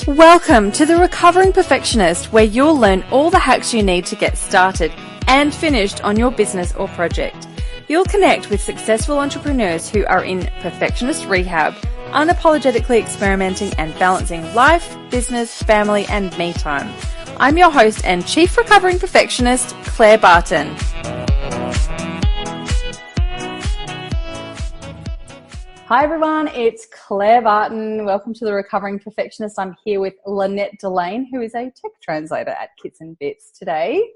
Welcome to The Recovering Perfectionist, where you'll learn all the hacks you need to get started and finished on your business or project. You'll connect with successful entrepreneurs who are in perfectionist rehab, unapologetically experimenting and balancing life, business, family, and me time. I'm your host and Chief Recovering Perfectionist, Claire Barton. Hi everyone, it's Claire Barton. Welcome to The Recovering Perfectionist. I'm here with Lynette Delane, who is a tech translator at Kits and Bits today.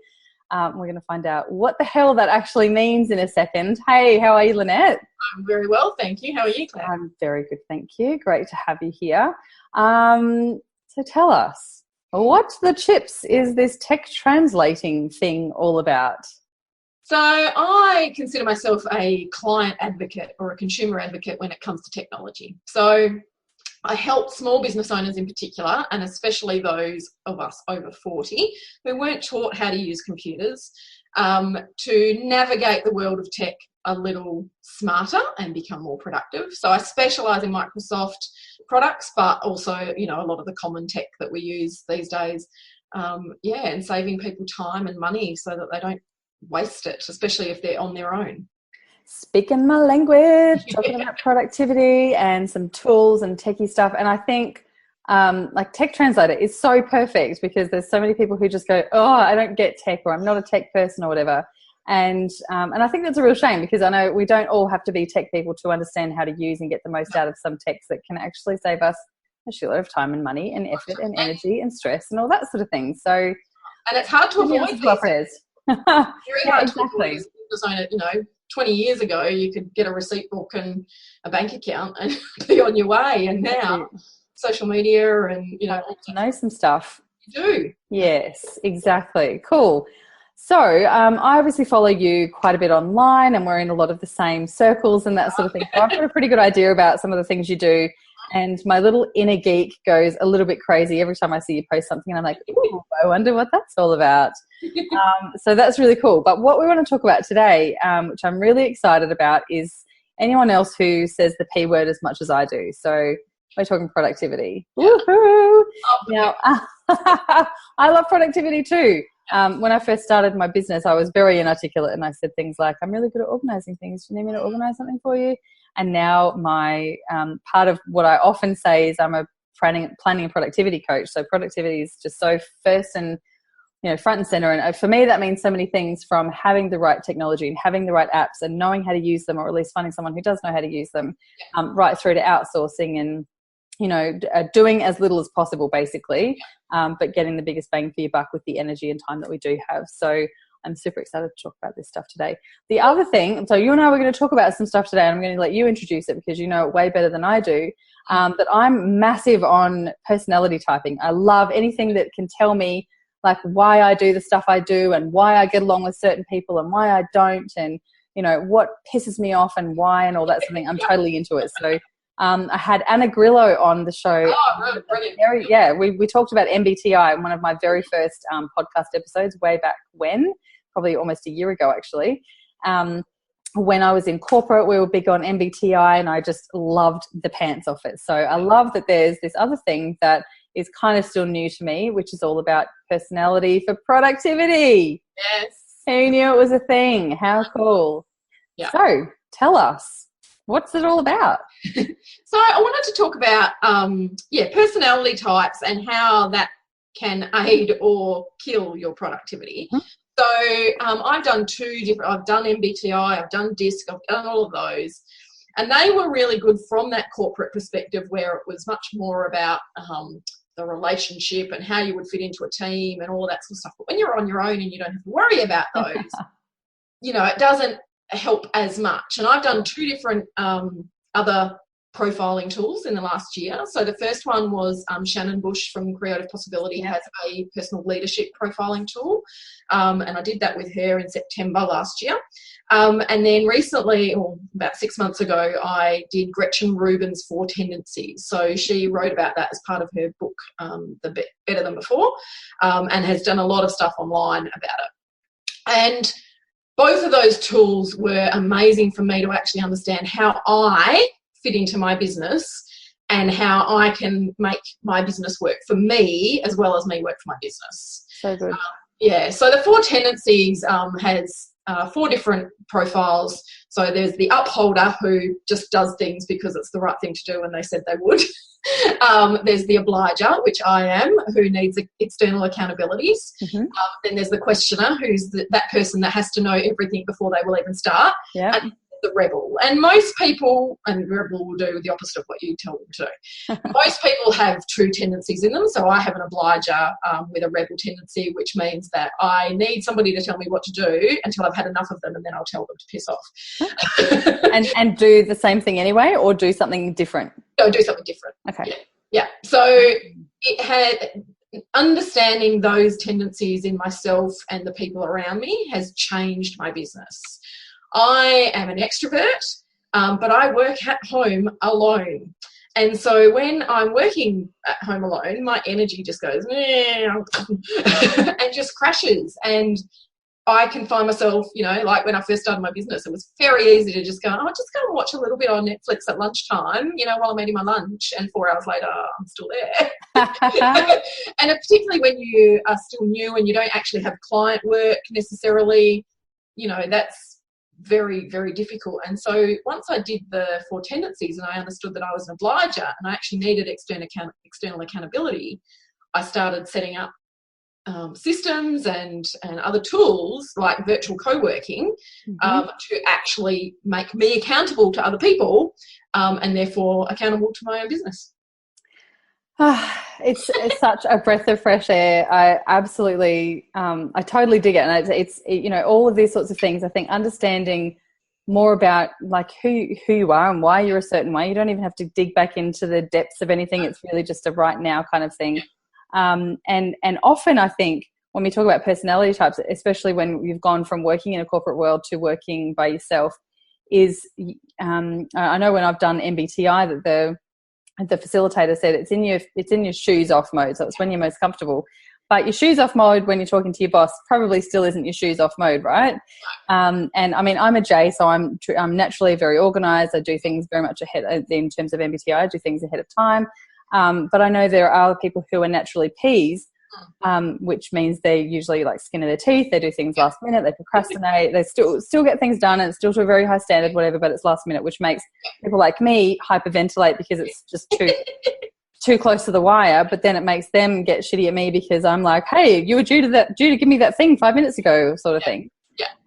We're going to find out what the hell that actually means in a second. Hey, how are you, Lynette? I'm very well, thank you. How are you, Claire? I'm very good, thank you. Great to have you here. So tell us, what the chips is this tech translating thing all about? So I consider myself a client advocate or a consumer advocate when it comes to technology. So I help small business owners in particular, and especially those of us over 40 who weren't taught how to use computers, to navigate the world of tech a little smarter and become more productive. So I specialise in Microsoft products, but also, a lot of the common tech that we use these days. And saving people time and money so that they don't waste it, especially if they're on their own. Speaking my language, talking about productivity and some tools and techie stuff. And I think like Tech Translator is so perfect because there's so many people who just go, oh, I don't get tech, or I'm not a tech person or whatever. And I think that's a real shame, because I know we don't all have to be tech people to understand how to use and get the most out of some techs that can actually save us a shitload of time and money and effort and energy and stress and all that sort of thing. So, and it's hard to avoid these. Very hard to avoid. 20 years ago, you could get a receipt book and a bank account and be on your way. And now, social media and, to know some stuff. You do. Yes, exactly. Cool. So I obviously follow you quite a bit online, and we're in a lot of the same circles and that sort of thing. So I've got a pretty good idea about some of the things you do. And my little inner geek goes a little bit crazy every time I see you post something, and I'm like, ooh, I wonder what that's all about. So that's really cool. But what we want to talk about today, which I'm really excited about, is anyone else who says the P word as much as I do. So we're talking productivity. Yeah. Woohoo! Now, I love productivity too. When I first started my business, I was very inarticulate, and I said things like, I'm really good at organising things. Do you need me to organise something for you? And now my part of what I often say is I'm a planning and productivity coach. So productivity is just so first and front and center. And for me, that means so many things, from having the right technology and having the right apps and knowing how to use them, or at least finding someone who does know how to use them, right through to outsourcing and doing as little as possible, basically, but getting the biggest bang for your buck with the energy and time that we do have. So I'm super excited to talk about this stuff today. The other thing, so you and I were going to talk about some stuff today, and I'm going to let you introduce it because you know it way better than I do, but I'm massive on personality typing. I love anything that can tell me like why I do the stuff I do and why I get along with certain people and why I don't, and, what pisses me off and why and all that sort of thing. I'm totally into it. So I had Anna Grillo on the show. Oh, brilliant. We talked about MBTI in one of my very first podcast episodes way back when, probably almost a year ago actually. When I was in corporate, we were big on MBTI, and I just loved the pants off it. So I love that there's this other thing that is kind of still new to me, which is all about personality for productivity. Yes. Who knew it was a thing? How cool. Yeah. So tell us, what's it all about? So I wanted to talk about, personality types and how that can aid or kill your productivity. Mm-hmm. So I've done I've done MBTI, I've done DISC, I've done all of those. And they were really good from that corporate perspective, where it was much more about the relationship and how you would fit into a team and all of that sort of stuff. But when you're on your own and you don't have to worry about those, it doesn't help as much. And I've done 2 different other profiling tools in the last year. So the first one was Shannon Bush from Creative Possibility has a personal leadership profiling tool, and I did that with her in September last year. And then recently, or about 6 months ago, I did Gretchen Rubin's 4 Tendencies. So she wrote about that as part of her book, The Better Than Before, and has done a lot of stuff online about it. And both of those tools were amazing for me to actually understand how I fit into my business and how I can make my business work for me as well as me work for my business. So good. So the 4 tendencies has 4 different profiles. So there's the upholder, who just does things because it's the right thing to do and they said they would. There's the obliger, which I am, who needs external accountabilities. Then there's the questioner, who's that person that has to know everything before they will even start. And the rebel. And most people, and rebel will do the opposite of what you tell them to do. Most people have 2 tendencies in them. So I have an obliger with a rebel tendency, which means that I need somebody to tell me what to do until I've had enough of them, and then I'll tell them to piss off. and do the same thing anyway, or do something different? No, do something different. Okay. Yeah. So it had understanding those tendencies in myself and the people around me has changed my business. I am an extrovert, but I work at home alone. And so when I'm working at home alone, my energy just goes and just crashes. And I can find myself, like when I first started my business, it was very easy to just go, just go and watch a little bit on Netflix at lunchtime, while I'm eating my lunch, and 4 hours later, I'm still there. And particularly when you are still new and you don't actually have client work necessarily, that's very, very difficult. And so once I did the 4 tendencies and I understood that I was an obliger and I actually needed external accountability, I started setting up systems and other tools like virtual co-working to actually make me accountable to other people and therefore accountable to my own business. It's such a breath of fresh air. I absolutely, I totally dig it. And it's all of these sorts of things. I think understanding more about like who you are and why you're a certain way. You don't even have to dig back into the depths of anything. It's really just a right now kind of thing. And often I think when we talk about personality types, especially when you've gone from working in a corporate world to working by yourself, is I know when I've done MBTI that the facilitator said it's in your shoes off mode. So it's when you're most comfortable. But your shoes off mode when you're talking to your boss probably still isn't your shoes off mode, right? And I mean, I'm a J, so I'm naturally very organized. I do things very much ahead in terms of MBTI. I do things ahead of time. But I know there are people who are naturally Ps, which means they usually like skin of their teeth. They do things last minute. They procrastinate. They still get things done, and it's still to a very high standard, whatever. But it's last minute, which makes people like me hyperventilate because it's just too close to the wire. But then it makes them get shitty at me because I'm like, hey, you were due to give me that thing 5 minutes ago, sort of thing.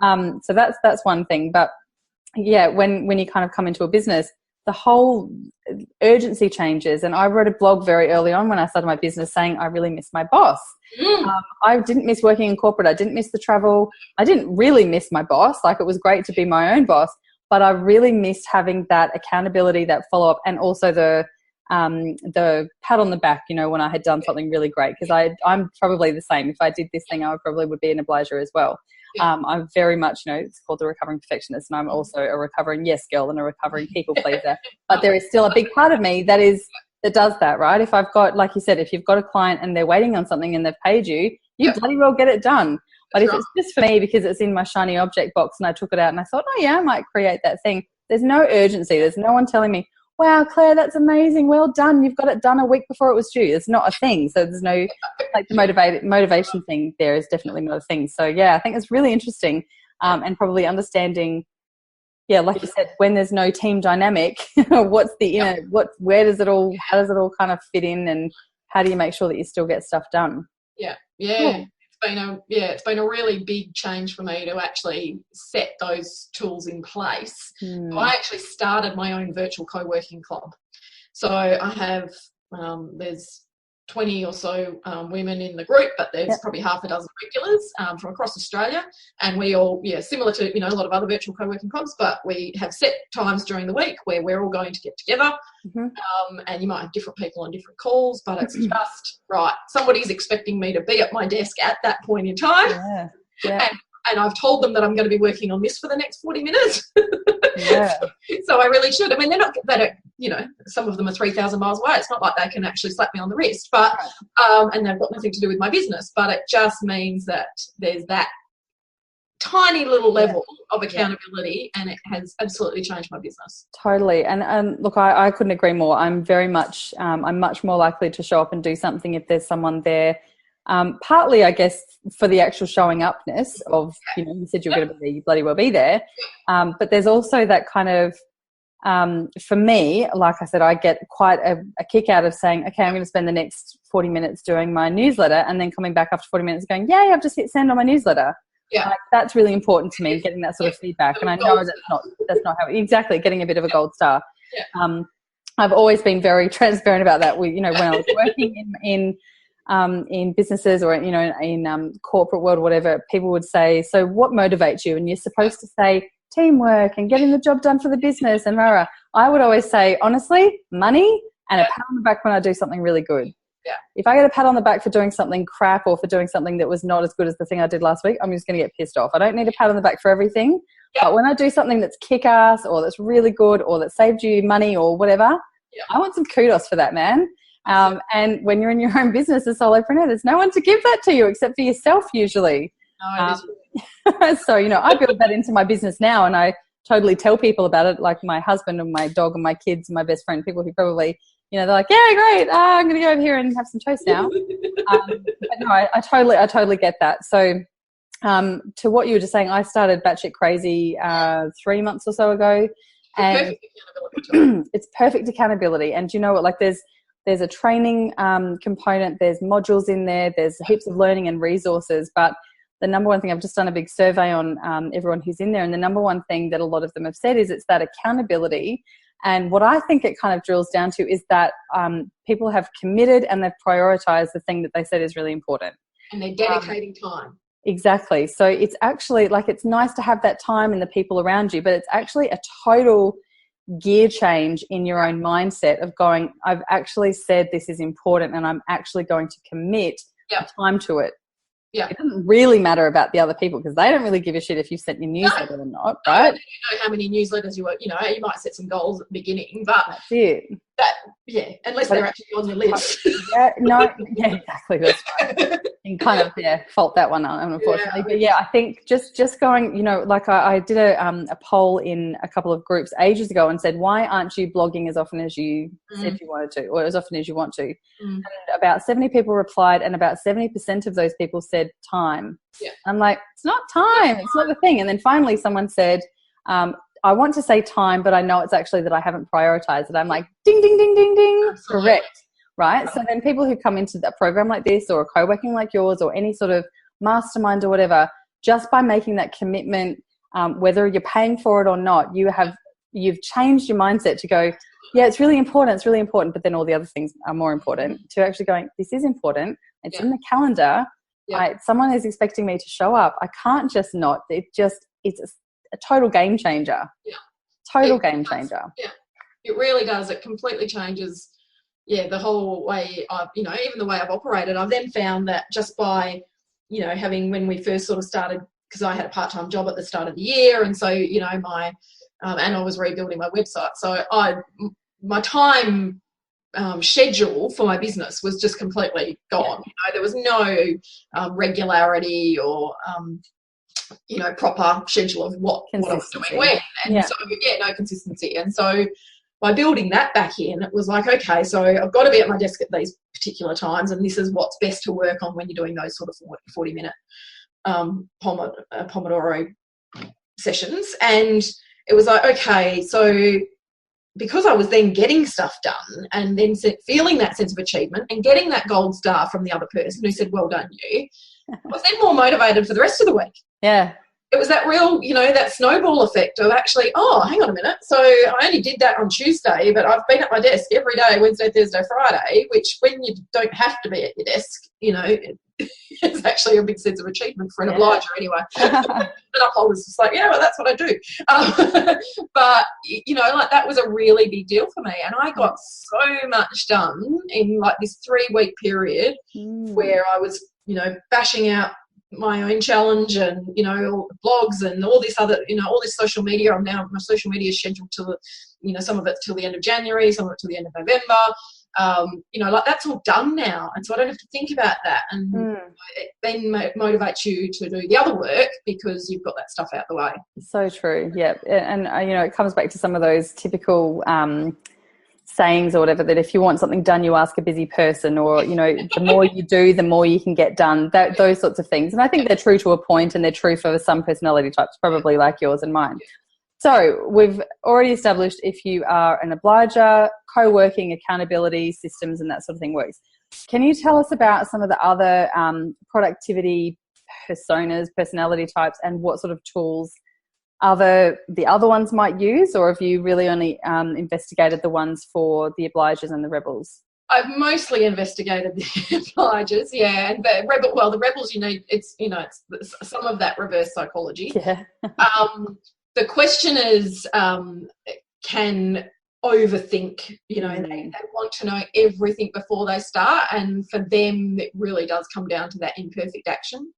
So that's one thing. But yeah, when you kind of come into a business, the whole urgency changes. And I wrote a blog very early on when I started my business saying I really miss my boss. I didn't miss working in corporate. I didn't miss the travel. I didn't really miss my boss. Like, it was great to be my own boss, but I really missed having that accountability, that follow-up, and also the pat on the back, when I had done something really great, because I'm probably the same. If I did this thing, I probably would be an obliger as well. I'm very much, it's called the recovering perfectionist, and I'm also a recovering yes girl and a recovering people pleaser. But there is still a big part of me that does that, right? If I've got, like you said, if you've got a client and they're waiting on something and they've paid you, you bloody well get it done. But if it's just for me because it's in my shiny object box and I took it out and I thought, oh yeah, I might create that thing, there's no urgency. There's no one telling me, wow, Claire, that's amazing. Well done. You've got it done a week before it was due. It's not a thing. So there's no, like, the motivation thing there is definitely not a thing. So yeah, I think it's really interesting, and probably understanding, like you said, when there's no team dynamic, what's the, where does it all, how does it all kind of fit in, and how do you make sure that you still get stuff done? Yeah. Cool. It's been a really big change for me to actually set those tools in place. So I actually started my own virtual co-working club. So I have there's 20 or so women in the group, but there's probably half a dozen regulars from across Australia, and we all, similar to a lot of other virtual co-working clubs, but we have set times during the week where we're all going to get together, and you might have different people on different calls, but it's just right, somebody's expecting me to be at my desk at that point in time, and I've told them that I'm going to be working on this for the next 40 minutes. So I really should. I mean, some of them are 3,000 miles away. It's not like they can actually slap me on the wrist, but and they've got nothing to do with my business. But it just means that there's that tiny little level of accountability, and it has absolutely changed my business. Totally. And look, I couldn't agree more. I'm very much, I'm much more likely to show up and do something if there's someone there. Partly, I guess, for the actual showing upness of, you said you're going to be bloody well be there. But there's also that kind of, for me, like I said, I get quite a kick out of saying, okay, I'm going to spend the next 40 minutes doing my newsletter, and then coming back after 40 minutes going, yay, I've just hit send on my newsletter. Yeah. Like, that's really important to me, getting that sort of feedback. And I know that's not how, exactly, getting a bit of a gold star. Yeah. I've always been very transparent about that. When I was working in businesses or, in corporate world, whatever, people would say, so what motivates you? And you're supposed to say teamwork and getting the job done for the business and rah. I would always say, honestly, money and a pat on the back when I do something really good. Yeah. If I get a pat on the back for doing something crap or for doing something that was not as good as the thing I did last week, I'm just going to get pissed off. I don't need a pat on the back for everything. Yeah. But when I do something that's kick-ass or that's really good or that saved you money or whatever, I want some kudos for that, man. And when you're in your own business as solopreneur, there's no one to give that to you except for yourself usually. So, I build that into my business now, and I totally tell people about it, like my husband and my dog and my kids and my best friend, people who probably, they're like, yeah, great. I'm going to go over here and have some toast now. But no, I totally get that. So to what you were just saying, I started Batshit Crazy 3 months or so ago. And it's perfect accountability. And you know what, like there's a training component, there's modules in there, there's heaps of learning and resources. But the number one thing, I've just done a big survey on everyone who's in there, and the number one thing that a lot of them have said is it's that accountability. And what I think it kind of drills down to is that people have committed and they've prioritized the thing that they said is really important. And they're dedicating time. Exactly. So it's actually like, it's nice to have that time and the people around you, but it's actually a total gear change in your own mindset of going, I've actually said this is important and I'm actually going to commit time to it. Yeah. It doesn't really matter about the other people because they don't really give a shit if you've sent your newsletter or not, right? You know how many newsletters you might set some goals at the beginning, but that's it. Unless they're actually on your list. Exactly. That's right. You kind of fault that one unfortunately. But I think just going, like I did a poll in a couple of groups ages ago and said, why aren't you blogging as often as you said you wanted to, or as often as you want to? And about 70 people replied, and about 70% of those people said time. I'm like, it's not time, it's not the thing. And then finally someone said, I want to say time, but I know it's actually that I haven't prioritized it. I'm like, ding, ding, ding, ding, ding. Absolutely. Correct. Right. So then people who come into a program like this or a co-working like yours or any sort of mastermind or whatever, just by making that commitment, whether you're paying for it or not, you've changed your mindset to go, it's really important. It's really important. But then all the other things are more important, to actually going, this is important. It's in the calendar. Someone is expecting me to show up. I can't just not. It's a total game changer. Total game changer. It really does. It completely changes the whole way I've, even the way I've operated. I've then found that just by, having, when we first sort of started, because I had a part-time job at the start of the year, and so, my and I was rebuilding my website, so my time schedule for my business was just completely gone. There was no regularity or proper schedule of what I was doing when, and so no consistency. And so by building that back in, it was like, okay, so I've got to be at my desk at these particular times, and this is what's best to work on when you're doing those sort of 40-minute Pomodoro sessions. And it was like, okay, so because I was then getting stuff done and then feeling that sense of achievement and getting that gold star from the other person who said, well done you, I was then more motivated for the rest of the week. It was that real, that snowball effect of actually, hang on a minute. So I only did that on Tuesday, but I've been at my desk every day, Wednesday, Thursday, Friday, which when you don't have to be at your desk, it's actually a big sense of achievement for an obliger anyway. But I was just like, well, that's what I do. But, like that was a really big deal for me. And I got so much done in like this 3-week period where I was, bashing out my own challenge and blogs and all this other all this social media. My social media is scheduled to some of it till the end of January, some of it till the end of November, You know, like that's all done now, and so I don't have to think about that, and it then motivates you to do the other work because you've got that stuff out the way. So true. Yeah. And you know, it comes back to some of those typical sayings or whatever, that if you want something done, you ask a busy person, or, you know, the more you do, the more you can get done, those sorts of things. And I think they're true to a point, and they're true for some personality types, probably like yours and mine. So we've already established if you are an obliger, co-working, accountability, systems, and that sort of thing works. Can you tell us about some of the other productivity personas, personality types, and what sort of tools the other ones might use, or have you really only investigated the ones for the obligers and the rebels? I've mostly investigated the obligers, yeah, and the rebels, you know, it's some of that reverse psychology. Yeah. The question is, can overthink, you know, they want to know everything before they start, and for them it really does come down to that imperfect action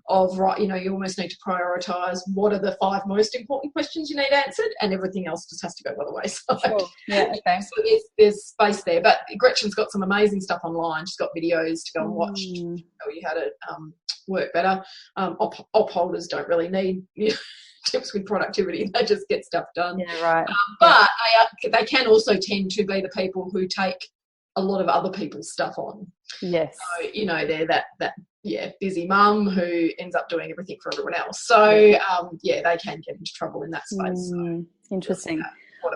of, right, you know, you almost need to prioritise what are the 5 most important questions you need answered, and everything else just has to go by the wayside. Sure. Yeah, okay. So there's space there, but Gretchen's got some amazing stuff online. She's got videos to go and watch to show you how to work better. Op holders don't really need tips with productivity, they just get stuff done. Yeah, right. But they can also tend to be the people who take a lot of other people's stuff on. Yes. So, you know, they're that busy mum who ends up doing everything for everyone else. So they can get into trouble in that space. So, interesting.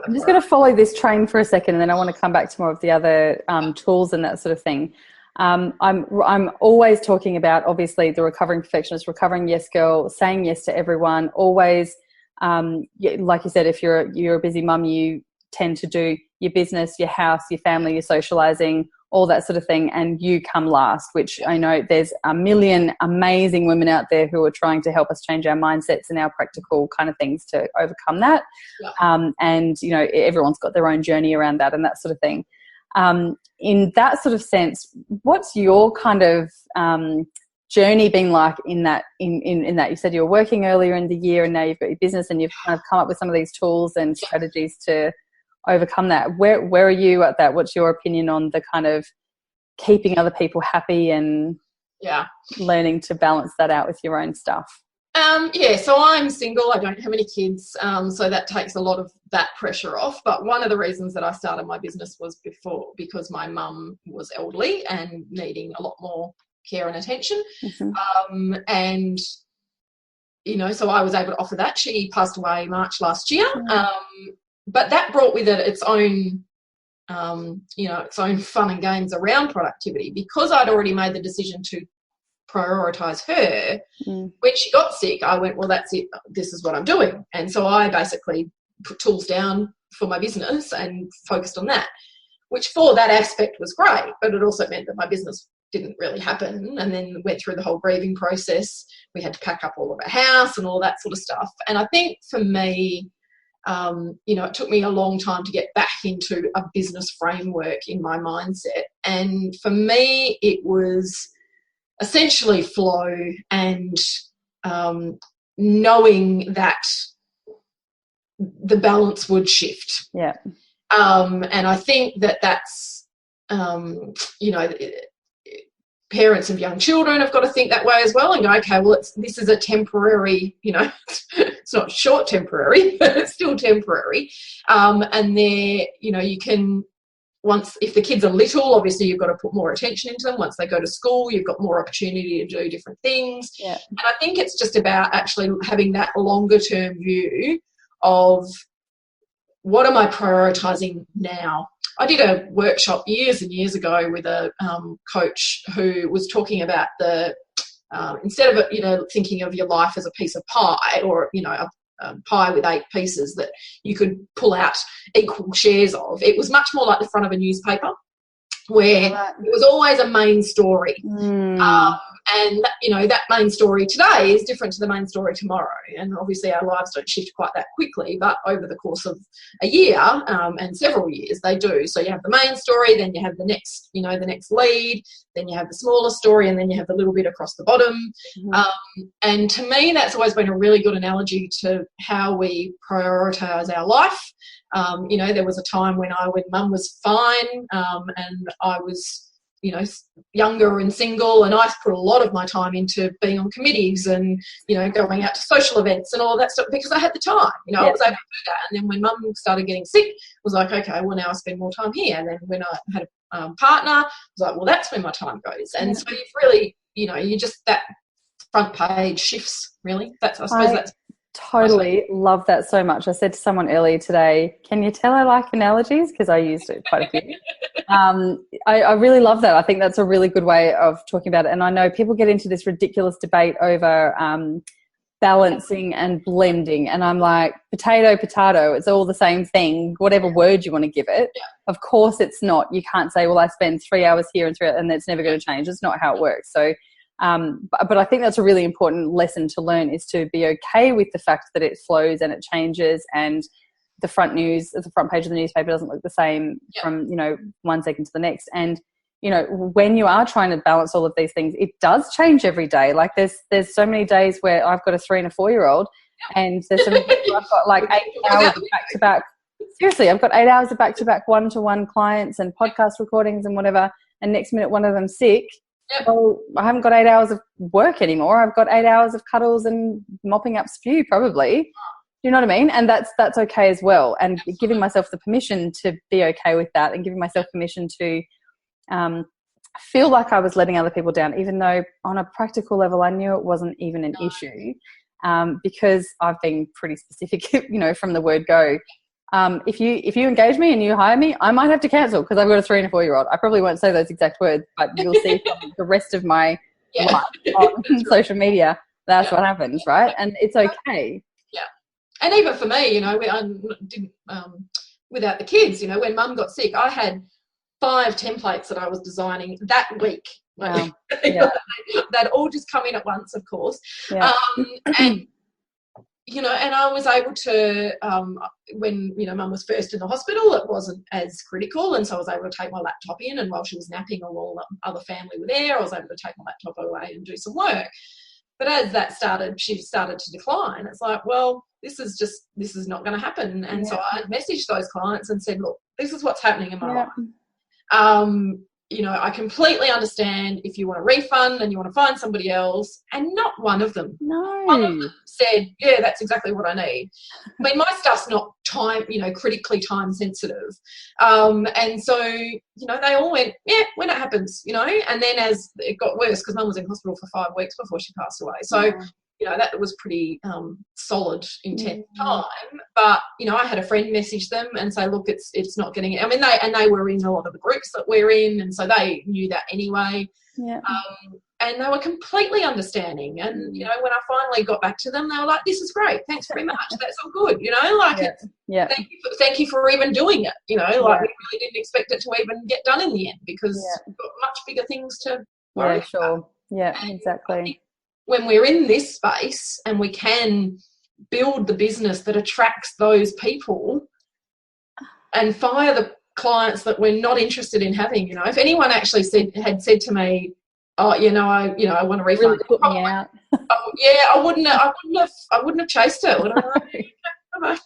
I'm just going to follow this train for a second, and then I want to come back to more of the other tools and that sort of thing. I'm always talking about, obviously, the recovering perfectionist, recovering yes girl, saying yes to everyone. Always, like you said, if you're a busy mum, you tend to do your business, your house, your family, your socializing, all that sort of thing, and you come last, which I know there's a million amazing women out there who are trying to help us change our mindsets and our practical kind of things to overcome that. Yeah. And, you know, everyone's got their own journey around that and that sort of thing. In that sort of sense, what's your kind of journey been like in that? In that, you said you were working earlier in the year, and now you've got your business, and you've kind of come up with some of these tools and strategies to overcome that. Where are you at that? What's your opinion on the kind of keeping other people happy and learning to balance that out with your own stuff? So I'm single. I don't have any kids, so that takes a lot of that pressure off. But one of the reasons that I started my business was because my mum was elderly and needing a lot more care and attention. Mm-hmm. And, you know, so I was able to offer that. She passed away March last year. Mm-hmm. But that brought with it its own, its own fun and games around productivity, because I'd already made the decision to prioritise her. When she got sick, I went, well, that's it. This is what I'm doing. And so I basically put tools down for my business and focused on that, which for that aspect was great, but it also meant that my business didn't really happen, and then went through the whole grieving process. We had to pack up all of our house and all that sort of stuff. And I think for me, it took me a long time to get back into a business framework in my mindset. And for me, it was essentially flow and knowing that the balance would shift. Yeah. And I think that's, parents of young children have got to think that way as well and go, okay, well, this is a temporary, it's not short temporary, but it's still temporary. And there, you can, if the kids are little, obviously you've got to put more attention into them. Once they go to school, you've got more opportunity to do different things. Yeah. And I think it's just about actually having that longer term view of what am I prioritising now? I did a workshop years and years ago with a coach who was talking about the instead of thinking of your life as a piece of pie, or a pie with 8 pieces that you could pull out equal shares of. It was much more like the front of a newspaper, where it was always a main story. And that main story today is different to the main story tomorrow. And obviously our lives don't shift quite that quickly, but over the course of a year and several years they do. So you have the main story, then you have the next, the next lead, then you have the smaller story, and then you have the little bit across the bottom. And to me, that's always been a really good analogy to how we prioritise our life. There was a time when Mum was fine and I was, younger and single, and I put a lot of my time into being on committees and, going out to social events and all that stuff because I had the time, I was able to do that. And then when Mum started getting sick, I was like, okay, well, now I spend more time here. And then when I had a partner, I was like, well, that's where my time goes. And so you've really, you just, that front page shifts, really. I suppose that's totally love that so much. I said to someone earlier today, can you tell I like analogies? Because I used it quite a few. I really love that. I think that's a really good way of talking about it. And I know people get into this ridiculous debate over balancing and blending. And I'm like, potato, it's all the same thing, whatever word you want to give it. Yeah. Of course it's not. You can't say, well, I spend 3 hours here and 3 hours, and it's never going to change. It's not how it works. So but I think that's a really important lesson to learn, is to be okay with the fact that it flows and it changes, and the front page of the newspaper doesn't look the same from, 1 second to the next. And, when you are trying to balance all of these things, it does change every day. Like there's so many days where I've got a 3 and a 4 year old, and there's so many days where I've got like 8 hours of back-to-back. Seriously, I've got 8 hours of back-to-back one-to-one clients and podcast recordings and whatever, and next minute one of them's sick. Yep. Well, I haven't got 8 hours of work anymore. I've got 8 hours of cuddles and mopping up spew probably. Do you know what I mean? And that's okay as well. And Absolutely. Giving myself the permission to be okay with that, and giving myself permission to feel like I was letting other people down, even though on a practical level I knew it wasn't even an issue, because I've been pretty specific, from the word go. If you engage me and you hire me, I might have to cancel because I've got a 3 and a 4 year old. I probably won't say those exact words, but you'll see from the rest of my life on social media, that's what happens, right? And it's okay. Yeah. And even for me, I didn't, without the kids, when Mum got sick, I had 5 templates that I was designing that week. Wow. They'd all just come in at once, of course. Yeah. And I was able to, when, Mum was first in the hospital, it wasn't as critical. And so I was able to take my laptop in, and while she was napping, all the other family were there, I was able to take my laptop away and do some work. But as she started to decline, it's like, well, this is not going to happen. And so I messaged those clients and said, look, this is what's happening in my life. I completely understand if you want a refund and you want to find somebody else, and not one of them. No. One of them said, yeah, that's exactly what I need. I mean, my stuff's not critically time sensitive. And so, they all went, yeah, when it happens, and then as it got worse, because Mum was in hospital for 5 weeks before she passed away. So, that was pretty solid, intense time. But, I had a friend message them and say, look, it's not getting it. I mean, they were in a lot of the groups that we're in, and so they knew that anyway. Yeah. And they were completely understanding. And, when I finally got back to them, they were like, this is great. Thanks very much. That's all good. Thank you for even doing it. We really didn't expect it to even get done in the end, because we've got much bigger things to worry about. Sure. Yeah, exactly. When we're in this space and we can build the business that attracts those people and fire the clients that we're not interested in having, if anyone actually had said to me, oh, I want to refund. Really put me out. I wouldn't have chased it. Would I?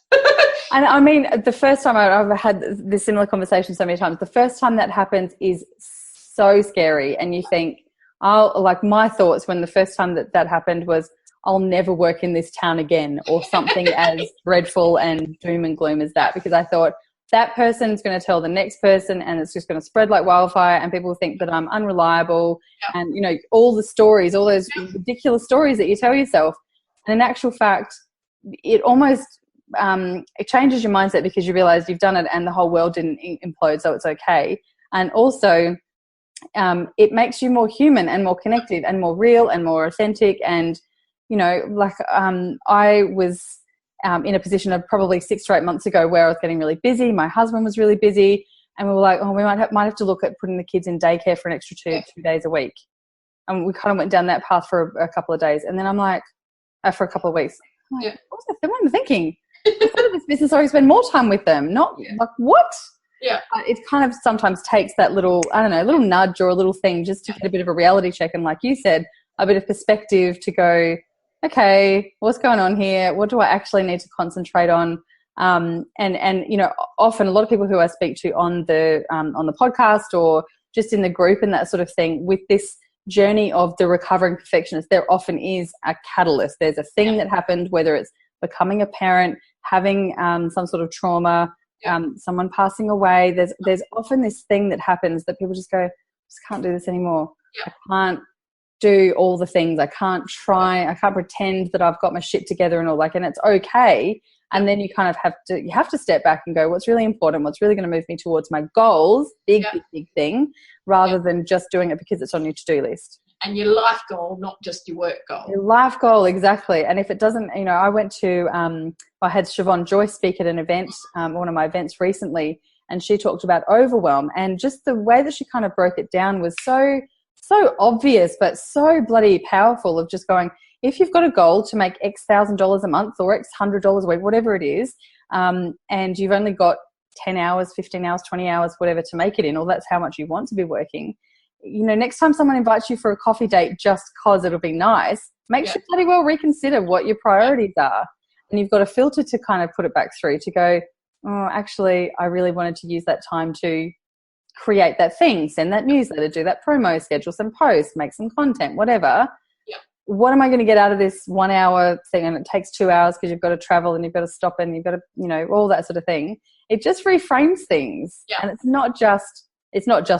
And I mean, the first time I've had this similar conversation so many times, the first time that happens is so scary, and you think, my thoughts when the first time that happened was, I'll never work in this town again, or something as dreadful and doom and gloom as that, because I thought that person's going to tell the next person, and it's just going to spread like wildfire, and people think that I'm unreliable. And, all the stories, all those ridiculous stories that you tell yourself. And in actual fact, it almost it changes your mindset, because you realize you've done it and the whole world didn't implode, so it's okay. And also, it makes you more human and more connected and more real and more authentic. And, I was in a position of probably 6 to 8 months ago where I was getting really busy. My husband was really busy, and we were like, we might have to look at putting the kids in daycare for an extra two days a week. And we kind of went down that path for a couple of days. And then I'm like, for a couple of weeks, I'm like, what am I thinking? Instead of this business, I spend more time with them. Not like, what? Yeah. It kind of sometimes takes that little, I don't know, little nudge or a little thing just to get a bit of a reality check. And like you said, a bit of perspective to go, okay, what's going on here? What do I actually need to concentrate on? And you know, often a lot of people who I speak to on the podcast or just in the group and that sort of thing, with this journey of the recovering perfectionist, there often is a catalyst. There's a thing that happened, whether it's becoming a parent, having some sort of trauma, someone passing away. There's often this thing that happens that people just go, I just can't do this anymore. I can't do all the things. I can't pretend that I've got my shit together and all, like, and it's okay. And then you kind of have to step back and go, what's really important, what's really going to move me towards my goals, big thing, rather than just doing it because it's on your to-do list. And your life goal, not just your work goal. Your life goal, exactly. And if it doesn't, you know, I went to, I had Siobhan Joyce speak at an event, one of my events recently, and she talked about overwhelm, and just the way that she kind of broke it down was so obvious, but so bloody powerful, of just going, if you've got a goal to make X $1,000 a month or X $100 a week, whatever it is, and you've only got 10 hours, 15 hours, 20 hours, whatever to make it in, or that's how much you want to be working, you know, next time someone invites you for a coffee date just cause it'll be nice, make sure bloody well reconsider what your priorities are. And you've got a filter to kind of put it back through to go, oh, actually, I really wanted to use that time to create that thing, send that newsletter, do that promo, schedule some posts, make some content, whatever. What am I going to get out of this 1 hour thing? And it takes 2 hours because you've got to travel and you've got to stop and you've got to, you know, all that sort of thing. It just reframes things. And it's not just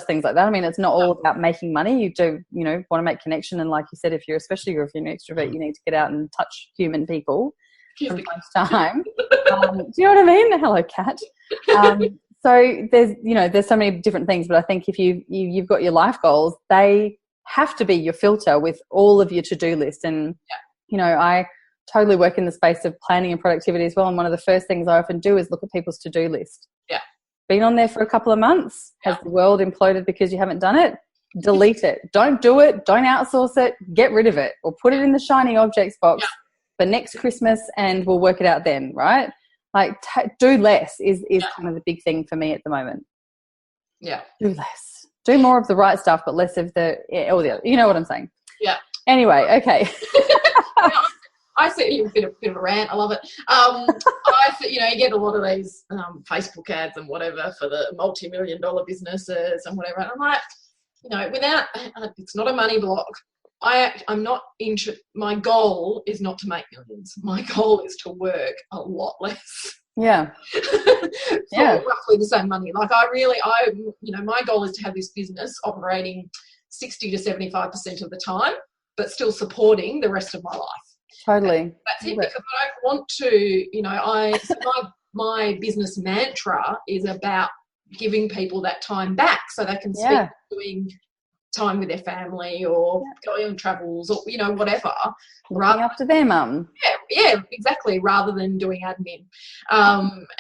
things like that. I mean, it's not all about making money. You do, you know, want to make connection. And like you said, especially if you're an extrovert, you need to get out and touch human people from time to time. Do you know what I mean? Hello, cat. So there's so many different things, but I think if you've got your life goals, they have to be your filter with all of your to-do list. And, you know, I totally work in the space of planning and productivity as well. And one of the first things I often do is look at people's to-do list. Been on there for a couple of months. Has the world imploded because you haven't done it? Delete it. Don't do it. Don't outsource it. Get rid of it, or put it in the shiny objects box for next Christmas, and we'll work it out then, right? Like, do less is kind of the big thing for me at the moment. Do less. Do more of the right stuff, but less of all the other. You know what I'm saying? Anyway, okay. I see a bit of a rant. I love it. You know, you get a lot of these Facebook ads and whatever for the multi-million-dollar businesses and whatever. And I'm like, you know, it's not a money block. I'm not my goal is not to make millions. My goal is to work a lot less. For roughly the same money. Like my goal is to have this business operating 60 to 75% of the time, but still supporting the rest of my life. Totally. That's it, because I don't want to, you know, my business mantra is about giving people that time back so they can spend doing time with their family or going on travels or, you know, whatever. Looking after their mum. Yeah, exactly, rather than doing admin.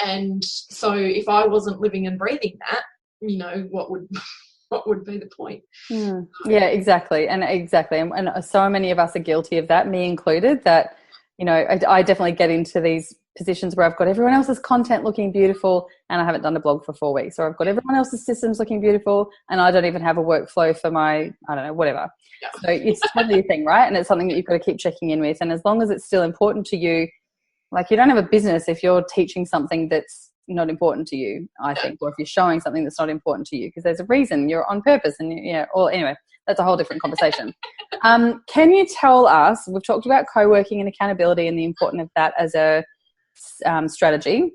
And so if I wasn't living and breathing that, you know, what would be the point? Yeah, exactly. And so many of us are guilty of that, me included, that, you know, I definitely get into these positions where I've got everyone else's content looking beautiful and I haven't done a blog for 4 weeks, or I've got everyone else's systems looking beautiful and I don't even have a workflow for my, I don't know, whatever. So it's totally a thing, right? And it's something that you've got to keep checking in with. And as long as it's still important to you, like, you don't have a business if you're teaching something that's not important to you, I think, or if you're showing something that's not important to you, because there's a reason, you're on purpose. And anyway, that's a whole different conversation. Can you tell us, we've talked about co-working and accountability and the importance of that as a strategy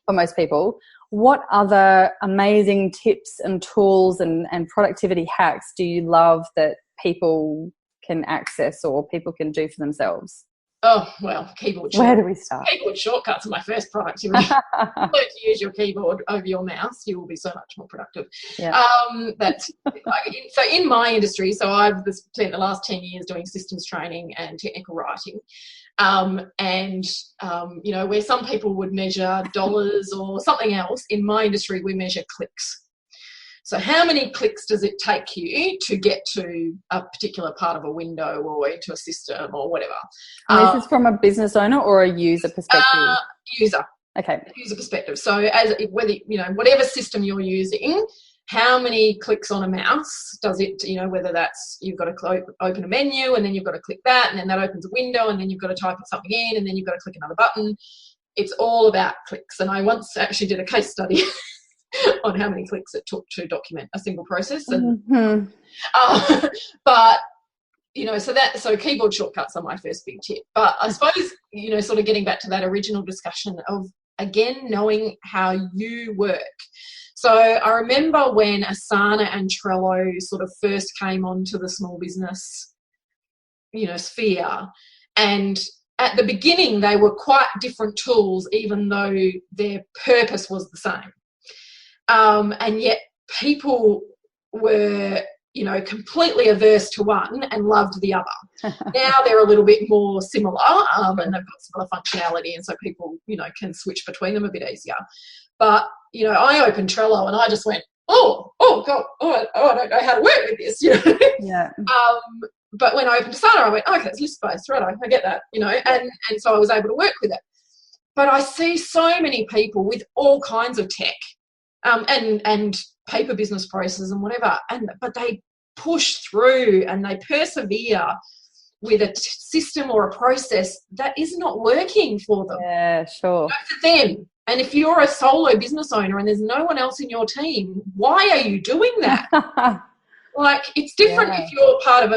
for most people. What other amazing tips and tools and productivity hacks do you love that people can access or people can do for themselves? Oh, well, keyboard shortcuts. Where do we start? Keyboard shortcuts are my first productivity. Learn to use your keyboard over your mouse. You will be so much more productive. So in my industry, so I've spent the last 10 years doing systems training and technical writing. You know, where some people would measure dollars or something else, in my industry we measure clicks. So how many clicks does it take you to get to a particular part of a window or into a system or whatever? And this is from a business owner or a user perspective? User. Okay. User perspective. So as whether, whatever system you're using, how many clicks on a mouse does it, whether that's you've got to open a menu and then you've got to click that and then that opens a window and then you've got to type something in and then you've got to click another button. It's all about clicks. And I once actually did a case study on how many clicks it took to document a single process. And, but, so keyboard shortcuts are my first big tip. But I suppose, sort of getting back to that original discussion of, again, knowing how you work. So I remember when Asana and Trello sort of first came onto the small business, sphere, and at the beginning they were quite different tools, even though their purpose was the same. And yet people were, completely averse to one and loved the other. Now they're a little bit more similar, and they've got similar functionality, and so people, can switch between them a bit easier. But, I opened Trello and I just went, oh God, I don't know how to work with this, Yeah. But when I opened Asana, I went, okay, it's list-based, right? I get that, and so I was able to work with it. But I see so many people with all kinds of tech, and paper business processes and whatever, but they push through and they persevere with a system or a process that is not working for them. Yeah, sure. For them. And if you're a solo business owner and there's no one else in your team, why are you doing that? Like, it's different if you're part of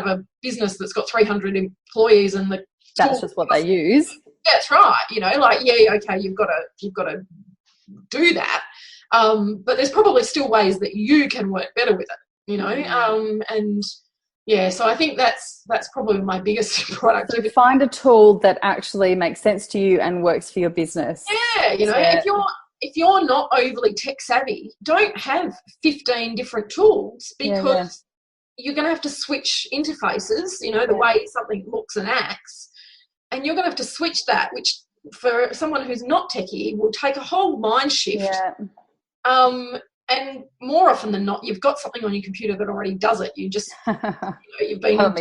a business that's got 300 employees and that's just what they use. That's right. Okay, you've got to do that. But there's probably still ways that you can work better with it, and yeah, so I think that's probably my biggest productivity. So find a tool that actually makes sense to you and works for your business. Yeah, if you're not overly tech savvy, don't have 15 different tools, because you're going to have to switch interfaces, the way something looks and acts, and you're going to have to switch that, which for someone who's not techie will take a whole mind shift. Yeah. And more often than not, you've got something on your computer that already does it. You just, you've been, not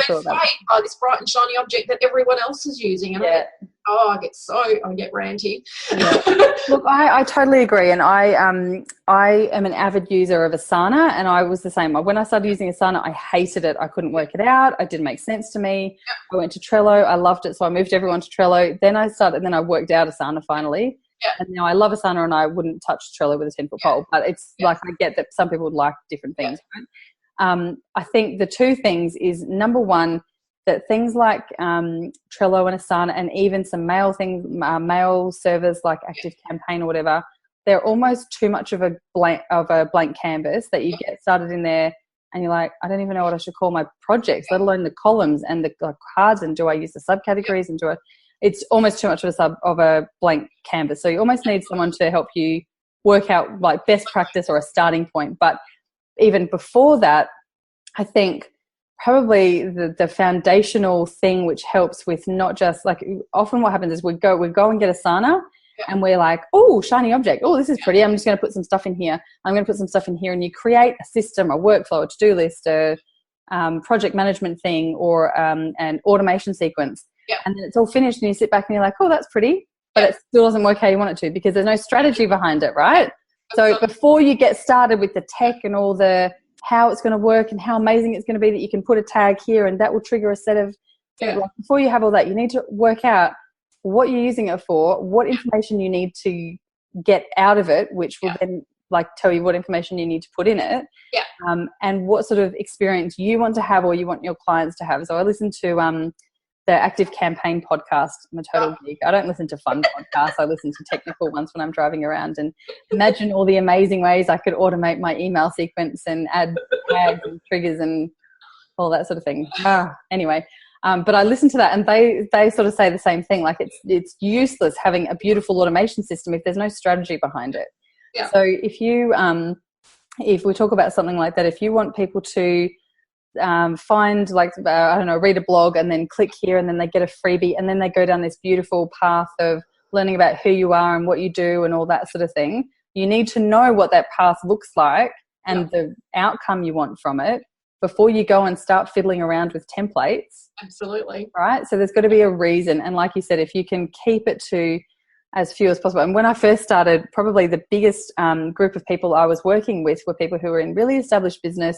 sure about it. By this bright and shiny object that everyone else is using. And I get ranty. Yeah. Look, I totally agree. And I am an avid user of Asana, and I was the same. When I started using Asana, I hated it. I couldn't work it out. It didn't make sense to me. Yep. I went to Trello. I loved it. So I moved everyone to Trello. Then I worked out Asana finally. Yeah. And now I love Asana, and I wouldn't touch Trello with a 10-foot pole, but it's like, I get that some people would like different things. Right? I think the two things is, number one, that things like Trello and Asana, and even some mail servers like Active Campaign or whatever, they're almost too much of a blank canvas that you get started in there and you're like, I don't even know what I should call my projects, let alone the columns and the cards, and do I use the subcategories, and it's almost too much of a blank canvas. So you almost need someone to help you work out like best practice or a starting point. But even before that, I think probably the foundational thing which helps with, not just like, often what happens is we go and get Asana and we're like, oh, shiny object. Oh, this is pretty. I'm just going to put some stuff in here. I'm going to put some stuff in here. And you create a system, a workflow, a to-do list, a project management thing, or an automation sequence. Yep. And then it's all finished and you sit back and you're like, oh, that's pretty, but it still doesn't work how you want it to, because there's no strategy behind it, right? So before you get started with the tech and all the how it's going to work and how amazing it's going to be that you can put a tag here and that will trigger a set of before you have all that, you need to work out what you're using it for, what information you need to get out of it, which will then tell you what information you need to put in it, and what sort of experience you want to have or you want your clients to have. So I listen to the Active Campaign podcast. I'm a total geek. I don't listen to fun podcasts. I listen to technical ones when I'm driving around, and imagine all the amazing ways I could automate my email sequence and add tags and triggers and all that sort of thing. Anyway, but I listen to that, and they sort of say the same thing. Like, it's useless having a beautiful automation system if there's no strategy behind it. Yeah. So if we talk about something like that, if you want people to find read a blog and then click here and then they get a freebie and then they go down this beautiful path of learning about who you are and what you do and all that sort of thing, you need to know what that path looks like and the outcome you want from it before you go and start fiddling around with templates. Absolutely. Right? So there's got to be a reason. And like you said, if you can keep it to as few as possible. And when I first started, probably the biggest group of people I was working with were people who were in really established business,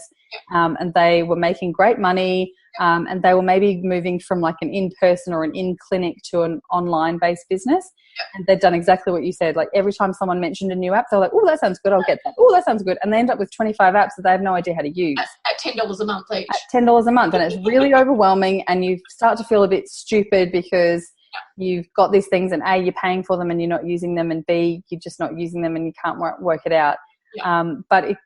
and they were making great money, and they were maybe moving from like an in-person or an in-clinic to an online-based business. And they'd done exactly what you said. Like every time someone mentioned a new app, they're like, oh, that sounds good, I'll get that. Oh, that sounds good. And they end up with 25 apps that they have no idea how to use. At $10 a month each. At $10 a month. And it's really overwhelming, and you start to feel a bit stupid because you've got these things, and A, you're paying for them and you're not using them, and B, you're just not using them and you can't work it out. But it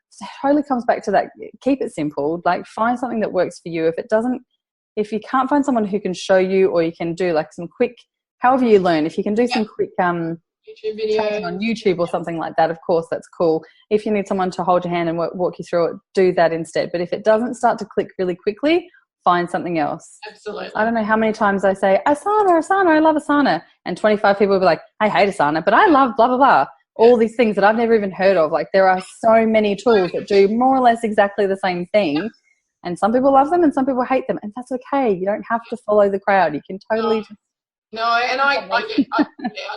totally comes back to that. Keep it simple. Like find something that works for you. If you can't find someone who can show you, or you can do like some quick, however you learn, if you can do some quick YouTube videos on YouTube or something like that, of course, that's cool. If you need someone to hold your hand and walk you through it, do that instead. But if it doesn't start to click really quickly, find something else. Absolutely. I don't know how many times I say, Asana, I love Asana. And 25 people will be like, I hate Asana, but I love blah, blah, blah. All these things that I've never even heard of. Like there are so many tools that do more or less exactly the same thing. And some people love them and some people hate them. And that's okay. You don't have to follow the crowd. You can totally just... No, and I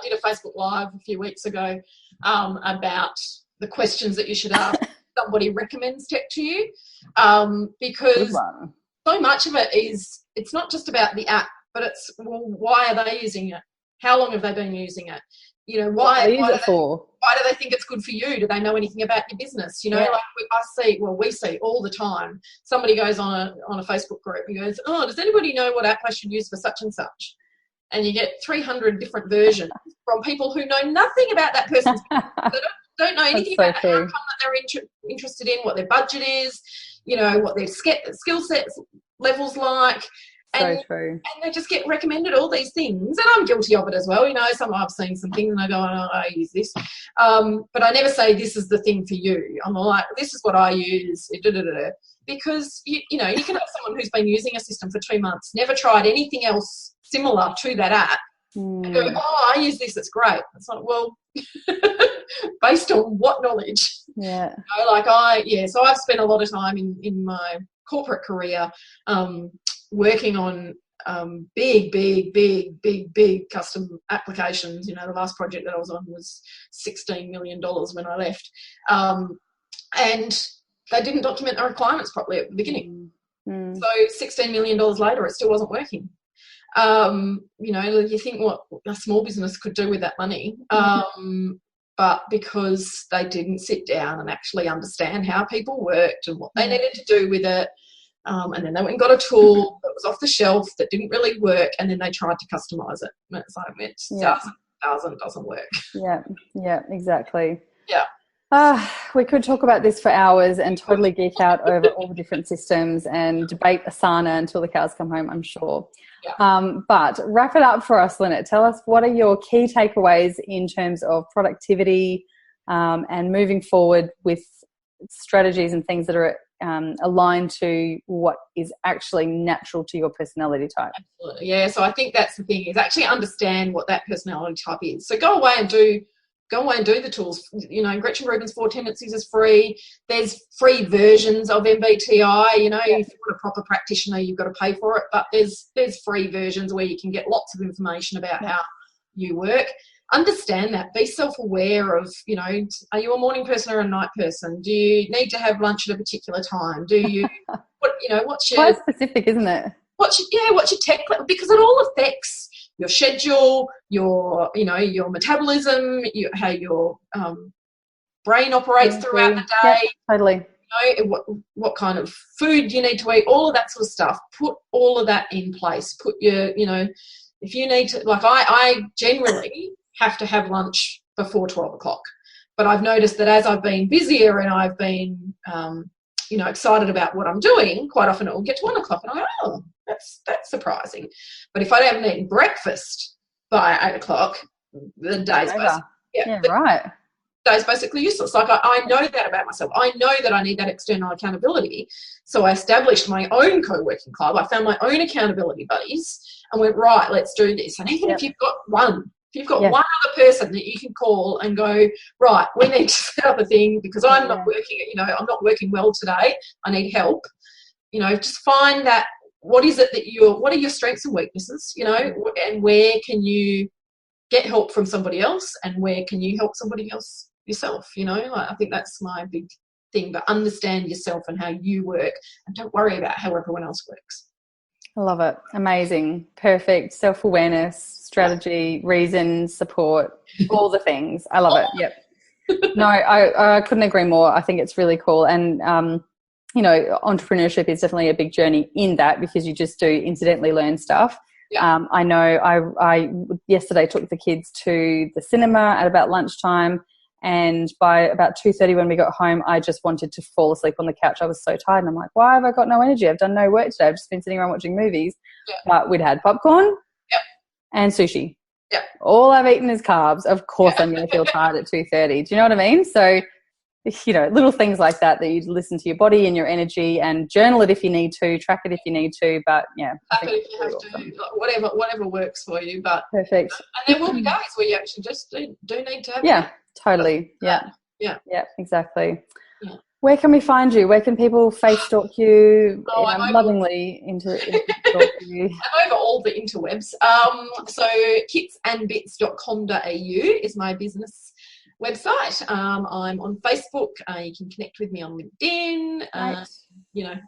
did a Facebook Live a few weeks ago about the questions that you should ask somebody recommends tech to you, because so much of it is, it's not just about the app, but it's, well, why are they using it? How long have they been using it? You know, why do they think it's good for you? Do they know anything about your business? You know, like we see all the time. Somebody goes on a Facebook group and goes, oh, does anybody know what app I should use for such and such? And you get 300 different versions from people who know nothing about that person's business. They don't know anything about the outcome that they're interested in, what their budget is, you know, what their skill sets levels like. And they just get recommended all these things, and I'm guilty of it as well. You know, I've seen some things and I go, oh, I use this, but I never say this is the thing for you. I'm like, this is what I use, because you know, you can have someone who's been using a system for 2 months, never tried anything else similar to that app, and go, oh, I use this, it's great. It's like, well, based on what knowledge? Yeah, you know, so I've spent a lot of time in my corporate career working on big custom applications. You know, the last project that I was on was $16 million when I left. And they didn't document the requirements properly at the beginning. So $16 million later, it still wasn't working. You know, you think what a small business could do with that money. But because they didn't sit down and actually understand how people worked and what they needed to do with it, and then they went and got a tool that was off the shelf that didn't really work, and then they tried to customize it. And it's like, it doesn't work. Yeah, exactly. Yeah. We could talk about this for hours and totally geek out over all the different systems and debate Asana until the cows come home, I'm sure. Yeah. But wrap it up for us, Lynette. Tell us, what are your key takeaways in terms of productivity and moving forward with strategies and things that are aligned to what is actually natural to your personality type? Absolutely. Yeah, so I think that's the thing, is actually understand what that personality type is. So go away and do the tools. You know, Gretchen Rubin's 4 Tendencies is free. There's free versions of MBTI. You know, if you're a proper practitioner, you've got to pay for it, but there's free versions where you can get lots of information about how you work. Understand that. Be self-aware of, you know, are you a morning person or a night person? Do you need to have lunch at a particular time? Do you, what's your... Quite specific, isn't it? What's your tech, because it all affects your schedule, your metabolism, how your brain operates throughout the day. Yeah, totally. You know, what kind of food you need to eat, all of that sort of stuff. Put all of that in place. Put your, you know, if you need to, like I generally have to have lunch before 12 o'clock. But I've noticed that as I've been busier and I've been, excited about what I'm doing, quite often it will get to 1 o'clock and I go, oh, that's surprising. But if I haven't eaten breakfast by 8 o'clock, the day's basically useless. Like I know that about myself. I know that I need that external accountability. So I established my own co-working club. I found my own accountability buddies and went, right, let's do this. And even if you've got one, If you've got one other person that you can call and go, right, we need to set up a thing because I'm not working, I'm not working well today. I need help. Just find that what are your strengths and weaknesses, and where can you get help from somebody else and where can you help somebody else yourself, I think that's my big thing, but understand yourself and how you work and don't worry about how everyone else works. I love it. Amazing. Perfect. Self-awareness, strategy, reason, support, all the things. I love it. Yep. No, I couldn't agree more. I think it's really cool. And, entrepreneurship is definitely a big journey in that because you just do incidentally learn stuff. Yeah. I know I yesterday took the kids to the cinema at about lunchtime, and by about 2:30 when we got home, I just wanted to fall asleep on the couch. I was so tired, and I'm like, why have I got no energy? I've done no work today. I've just been sitting around watching movies. Yeah. But we'd had popcorn and sushi. Yeah. All I've eaten is carbs. Of course I'm going to feel tired at 2:30. Do you know what I mean? So, little things like that you listen to your body and your energy and journal it if you need to, track it if you need to. But, I think if you have to, whatever works for you. But perfect. And there will be days where you actually just do need to have totally. Yeah, exactly. Yeah. Where can we find you? Where can people face stalk you? I'm lovingly into stalk you. I'm over all the interwebs. So kitsandbits.com.au is my business website. I'm on Facebook. You can connect with me on LinkedIn.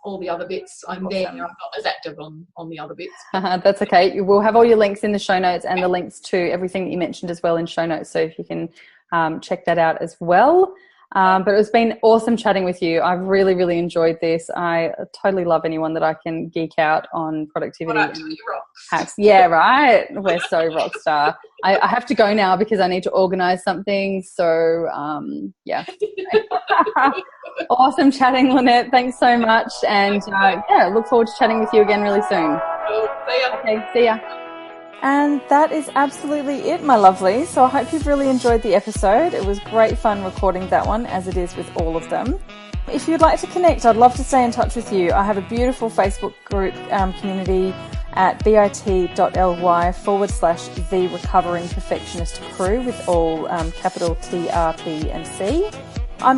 All the other bits. I'm awesome. There. I'm not as active on the other bits. That's okay. We'll have all your links in the show notes and the links to everything that you mentioned as well in show notes. So if you can check that out as well. But it's been awesome chatting with you. I've really, really enjoyed this. I totally love anyone that I can geek out on productivity and hacks. Yeah, right. We're so rock star. I have to go now because I need to organize something. So, awesome chatting, Lynette. Thanks so much. And, look forward to chatting with you again really soon. See ya. Okay, see ya. And that is absolutely it, my lovely. So I hope you've really enjoyed the episode. It was great fun recording that one, as it is with all of them. If you'd like to connect, I'd love to stay in touch with you. I have a beautiful Facebook group community at bit.ly/The Recovering Perfectionist Crew with all capital T, R, P and C. I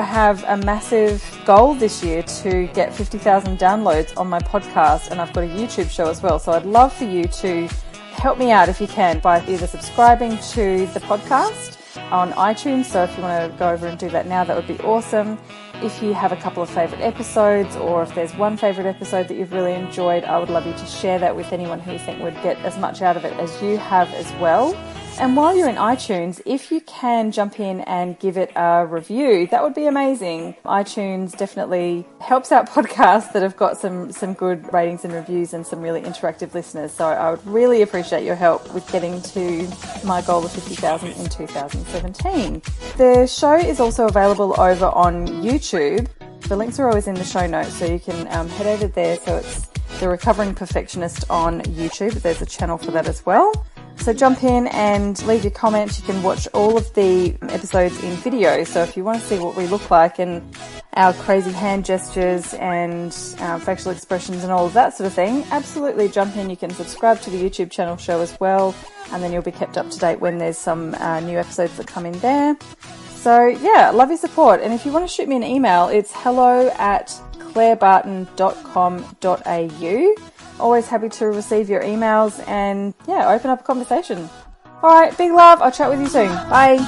have a massive goal this year to get 50,000 downloads on my podcast, and I've got a YouTube show as well. So I'd love for you to help me out if you can by either subscribing to the podcast on iTunes. So if you want to go over and do that now, that would be awesome. If you have a couple of favorite episodes, or if there's one favorite episode that you've really enjoyed, I would love you to share that with anyone who you think would get as much out of it as you have as well. And while you're in iTunes, if you can jump in and give it a review, that would be amazing. iTunes definitely helps out podcasts that have got some good ratings and reviews and some really interactive listeners. So I would really appreciate your help with getting to my goal of 50,000 in 2017. The show is also available over on YouTube. The links are always in the show notes, so you can head over there. So it's The Recovering Perfectionist on YouTube. There's a channel for that as well. So jump in and leave your comments. You can watch all of the episodes in video. So if you want to see what we look like and our crazy hand gestures and facial expressions and all of that sort of thing, absolutely jump in. You can subscribe to the YouTube channel show as well, and then you'll be kept up to date when there's some new episodes that come in there. So love your support. And if you want to shoot me an email, it's hello@clairebarton.com.au. Always happy to receive your emails and open up a conversation. All right, big love. I'll chat with you soon. Bye.